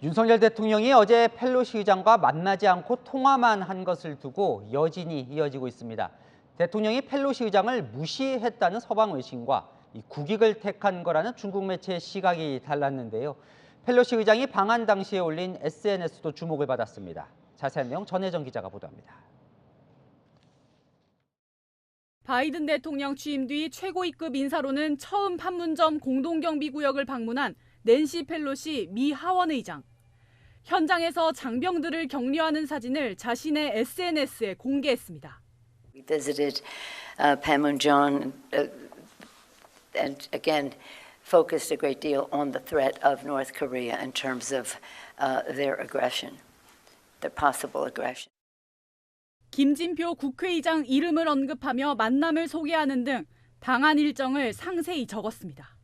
윤석열 대통령이 어제 펠로시 의장과 만나지 않고 통화만 한 것을 두고 여진이 이어지고 있습니다. 대통령이 펠로시 의장을 무시했다는 서방 외신과 국익을 택한 거라는 중국 매체의 시각이 달랐는데요. 펠로시 의장이 방한 당시에 올린 SNS도 주목을 받았습니다. 자세한 내용 전혜정 기자가 보도합니다. 바이든 대통령 취임 뒤 최고위급 인사로는 처음 판문점 공동경비구역을 방문한 낸시 펠로시 미 하원 의장. 현장에서 장병들을 격려하는 사진을 자신의 SNS에 공개했습니다. We visited Panmunjom and again focused a great deal on the threat of North Korea in terms of their aggression, their possible aggression. 김진표 국회의장 이름을 언급하며 만남을 소개하는 등 방한 일정을 상세히 적었습니다.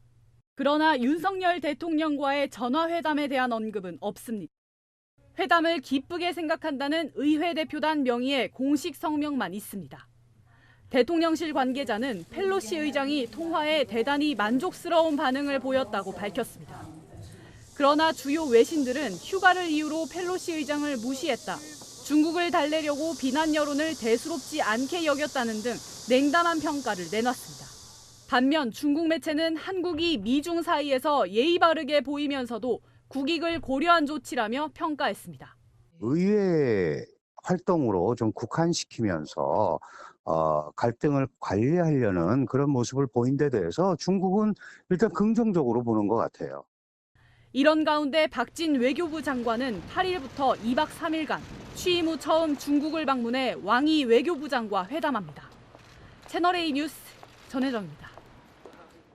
그러나 윤석열 대통령과의 전화회담에 대한 언급은 없습니다. 회담을 기쁘게 생각한다는 의회 대표단 명의의 공식 성명만 있습니다. 대통령실 관계자는 펠로시 의장이 통화에 대단히 만족스러운 반응을 보였다고 밝혔습니다. 그러나 주요 외신들은 휴가를 이유로 펠로시 의장을 무시했다, 중국을 달래려고 비난 여론을 대수롭지 않게 여겼다는 등 냉담한 평가를 내놨습니다. 반면 중국 매체는 한국이 미중 사이에서 예의 바르게 보이면서도 국익을 고려한 조치라며 평가했습니다. 의회 활동으로 좀 국한시키면서 갈등을 관리하려는 그런 모습을 보인 데 대해서 중국은 일단 긍정적으로 보는 것 같아요. 이런 가운데 박진 외교부 장관은 8일부터 2박 3일간 취임 후 처음 중국을 방문해 왕이 외교부장과 회담합니다. 채널A 뉴스 전혜정입니다.